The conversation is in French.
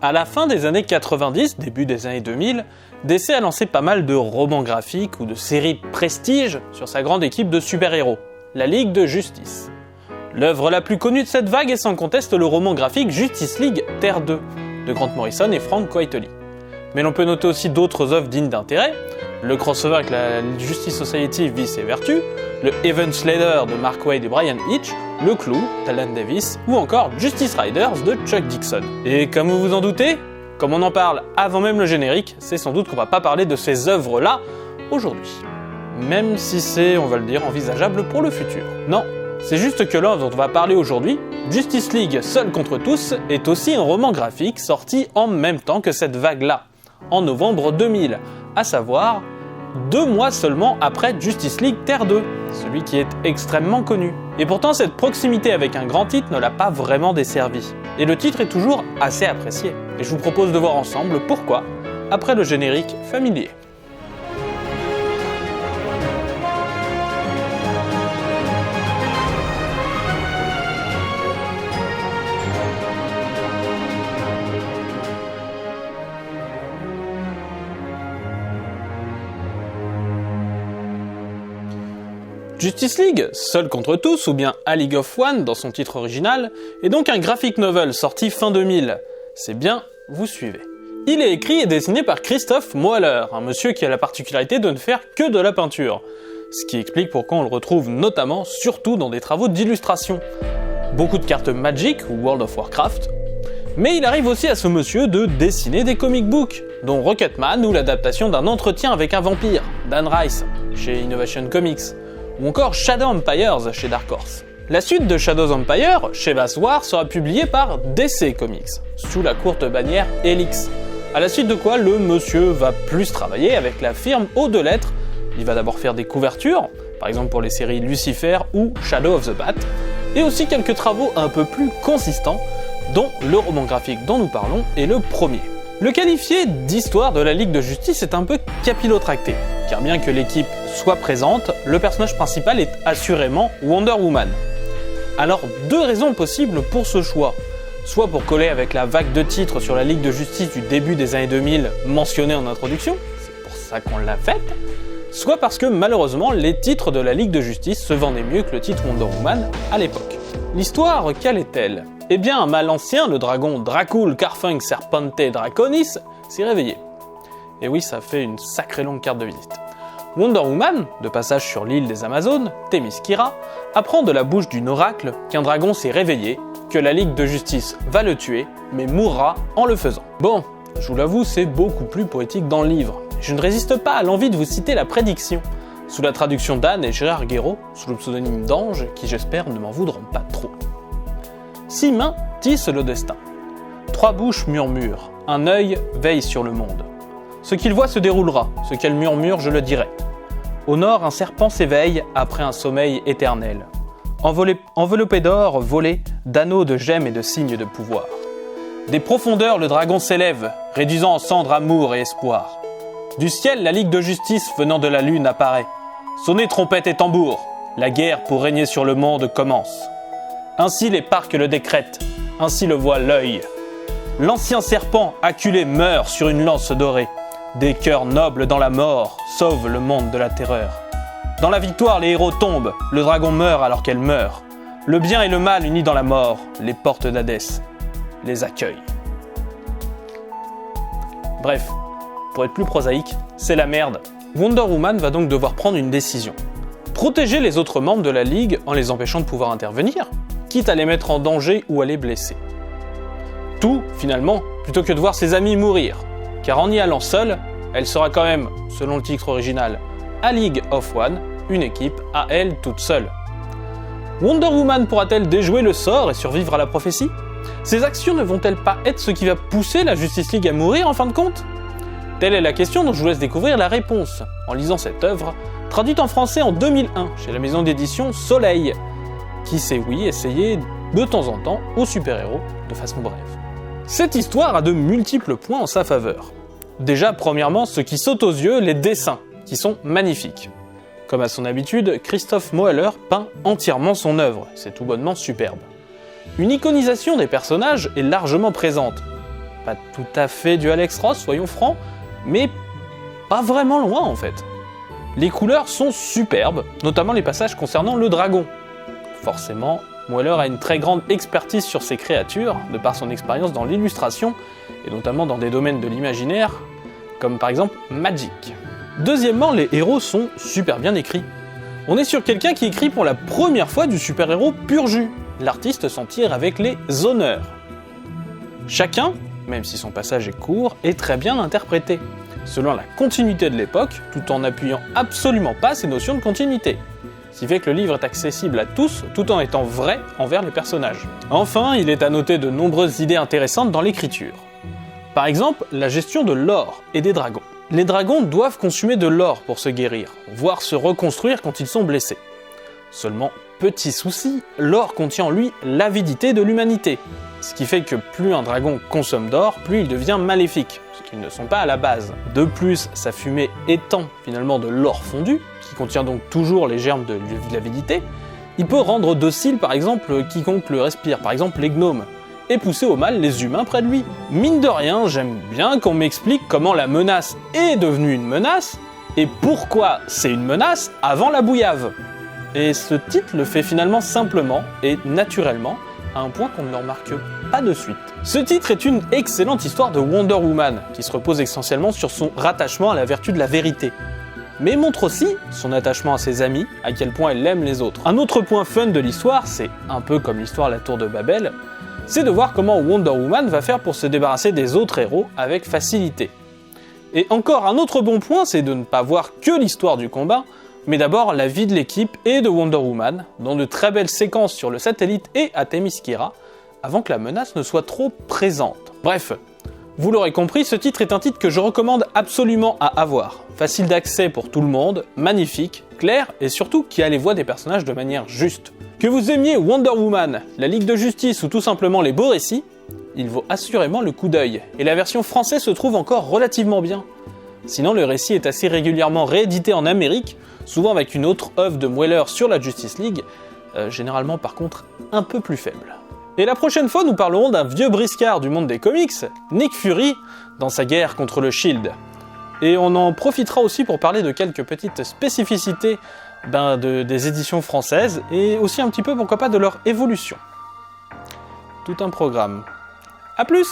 À la fin des années 90, début des années 2000, DC a lancé pas mal de romans graphiques ou de séries prestige sur sa grande équipe de super-héros, la Ligue de Justice. L'œuvre la plus connue de cette vague est sans conteste le roman graphique Justice League Terre 2 de Grant Morrison et Frank Quitely. Mais l'on peut noter aussi d'autres œuvres dignes d'intérêt, le crossover avec la Justice Society Vice et Vertu, le Even Slater de Mark Waid et Brian Hitch, le Clou d'Alan Davis ou encore Justice Riders de Chuck Dixon. Et comme vous vous en doutez, comme on en parle avant même le générique, c'est sans doute qu'on va pas parler de ces œuvres-là aujourd'hui. Même si c'est, on va le dire, envisageable pour le futur. Non, c'est juste que l'œuvre dont on va parler aujourd'hui, Justice League Seul contre tous, est aussi un roman graphique sorti en même temps que cette vague-là, en novembre 2000, à savoir 2 mois seulement après Justice League Terre 2, celui qui est extrêmement connu. Et pourtant cette proximité avec un grand titre ne l'a pas vraiment desservi. Et le titre est toujours assez apprécié. Et je vous propose de voir ensemble pourquoi, après le générique familier. Justice League, Seul contre tous, ou bien A League of One dans son titre original, est donc un graphic novel sorti fin 2000. C'est bien, vous suivez. Il est écrit et dessiné par Christophe Moeller, un monsieur qui a la particularité de ne faire que de la peinture. Ce qui explique pourquoi on le retrouve notamment, surtout dans des travaux d'illustration. Beaucoup de cartes Magic ou World of Warcraft. Mais il arrive aussi à ce monsieur de dessiner des comic books, dont Rocketman ou l'adaptation d'un entretien avec un vampire, Dan Rice, chez Innovation Comics. Ou encore Shadow Empires chez Dark Horse. La suite de Shadow Empire, chez Vast War, sera publiée par DC Comics, sous la courte bannière Helix. À la suite de quoi, le monsieur va plus travailler avec la firme Eau de Lettres. Il va d'abord faire des couvertures, par exemple pour les séries Lucifer ou Shadow of the Bat, et aussi quelques travaux un peu plus consistants, dont le roman graphique dont nous parlons est le premier. Le qualifier d'histoire de la Ligue de Justice est un peu capillotracté, car bien que l'équipe soit présente, le personnage principal est assurément Wonder Woman. Alors 2 raisons possibles pour ce choix, soit pour coller avec la vague de titres sur la Ligue de Justice du début des années 2000 mentionnée en introduction, c'est pour ça qu'on l'a faite, soit parce que malheureusement les titres de la Ligue de Justice se vendaient mieux que le titre Wonder Woman à l'époque. L'histoire, quelle est-elle ? Eh bien, un mal ancien, le dragon Dracul Carfung Serpente Draconis, s'est réveillé. Et oui, ça fait une sacrée longue carte de visite. Wonder Woman, de passage sur l'île des Amazones, Themyscira, apprend de la bouche d'une oracle qu'un dragon s'est réveillé, que la Ligue de Justice va le tuer, mais mourra en le faisant. Bon, je vous l'avoue, c'est beaucoup plus poétique dans le livre. Je ne résiste pas à l'envie de vous citer la prédiction, sous la traduction d'Anne et Gérard Guéraud, sous le pseudonyme d'Ange, qui j'espère ne m'en voudront pas trop. 6 mains tissent le destin. 3 bouches murmurent. Un œil veille sur le monde. Ce qu'il voit se déroulera. Ce qu'elle murmure, je le dirai. Au nord, un serpent s'éveille après un sommeil éternel. Enveloppé d'or, volé, d'anneaux de gemmes et de signes de pouvoir. Des profondeurs, le dragon s'élève, réduisant en cendres amour et espoir. Du ciel, la Ligue de Justice venant de la lune apparaît. Sonnez trompette et tambour. La guerre pour régner sur le monde commence. Ainsi les parcs le décrètent, ainsi le voit l'œil. L'ancien serpent acculé meurt sur une lance dorée. Des cœurs nobles dans la mort sauvent le monde de la terreur. Dans la victoire, les héros tombent, le dragon meurt alors qu'elle meurt. Le bien et le mal unis dans la mort, les portes d'Hadès les accueillent. Bref, pour être plus prosaïque, c'est la merde. Wonder Woman va donc devoir prendre une décision. Protéger les autres membres de la Ligue en les empêchant de pouvoir intervenir, quitte à les mettre en danger ou à les blesser. Tout, finalement, plutôt que de voir ses amis mourir, car en y allant seule, elle sera quand même, selon le titre original, A League of One, une équipe à elle toute seule. Wonder Woman pourra-t-elle déjouer le sort et survivre à la prophétie ? Ses actions ne vont-elles pas être ce qui va pousser la Justice League à mourir en fin de compte ? Telle est la question dont je vous laisse découvrir la réponse, en lisant cette œuvre, traduite en français en 2001, chez la maison d'édition Soleil, qui sait oui essayer de temps en temps aux super-héros de façon brève. Cette histoire a de multiples points en sa faveur. Déjà, premièrement, ce qui saute aux yeux, les dessins, qui sont magnifiques. Comme à son habitude, Christophe Moeller peint entièrement son œuvre, c'est tout bonnement superbe. Une iconisation des personnages est largement présente. pas tout à fait du Alex Ross, soyons francs, mais pas vraiment loin en fait. Les couleurs sont superbes, notamment les passages concernant le dragon. Forcément, Mweller a une très grande expertise sur ces créatures, de par son expérience dans l'illustration, et notamment dans des domaines de l'imaginaire, comme par exemple Magic. Deuxièmement, les héros sont super bien écrits. On est sur quelqu'un qui écrit pour la première fois du super-héros pur jus. L'artiste s'en tire avec les honneurs. Chacun, même si son passage est court, est très bien interprété, selon la continuité de l'époque, tout en n'appuyant absolument pas ces notions de continuité. Ce qui fait que le livre est accessible à tous, tout en étant vrai envers les personnages. Enfin, il est à noter de nombreuses idées intéressantes dans l'écriture. Par exemple, la gestion de l'or et des dragons. Les dragons doivent consommer de l'or pour se guérir, voire se reconstruire quand ils sont blessés. Seulement, petit souci, l'or contient en lui l'avidité de l'humanité. Ce qui fait que plus un dragon consomme d'or, plus il devient maléfique, ce qu'ils ne sont pas à la base. De plus, sa fumée étant finalement de l'or fondu, qui contient donc toujours les germes de l'avidité, il peut rendre docile par exemple quiconque le respire, par exemple les gnomes, et pousser au mal les humains près de lui. Mine de rien, j'aime bien qu'on m'explique comment la menace est devenue une menace, et pourquoi c'est une menace avant la bouillave. Et ce titre le fait finalement simplement et naturellement, à un point qu'on ne le remarque pas de suite. Ce titre est une excellente histoire de Wonder Woman, qui se repose essentiellement sur son rattachement à la vertu de la vérité, mais montre aussi son attachement à ses amis, à quel point elle aime les autres. Un autre point fun de l'histoire, c'est un peu comme l'histoire de la Tour de Babel, c'est de voir comment Wonder Woman va faire pour se débarrasser des autres héros avec facilité. Et encore un autre bon point, c'est de ne pas voir que l'histoire du combat, mais d'abord la vie de l'équipe et de Wonder Woman, dans de très belles séquences sur le satellite et à Themyscira, avant que la menace ne soit trop présente. Bref, vous l'aurez compris, ce titre est un titre que je recommande absolument à avoir. Facile d'accès pour tout le monde, magnifique, clair et surtout qui a les voix des personnages de manière juste. Que vous aimiez Wonder Woman, la Ligue de Justice ou tout simplement les beaux récits, il vaut assurément le coup d'œil, et la version française se trouve encore relativement bien. Sinon, le récit est assez régulièrement réédité en Amérique, souvent avec une autre œuvre de Mweller sur la Justice League, généralement par contre un peu plus faible. Et la prochaine fois, nous parlerons d'un vieux briscard du monde des comics, Nick Fury, dans sa guerre contre le Shield. Et on en profitera aussi pour parler de quelques petites spécificités des éditions françaises, et aussi un petit peu, pourquoi pas, de leur évolution. Tout un programme. A plus!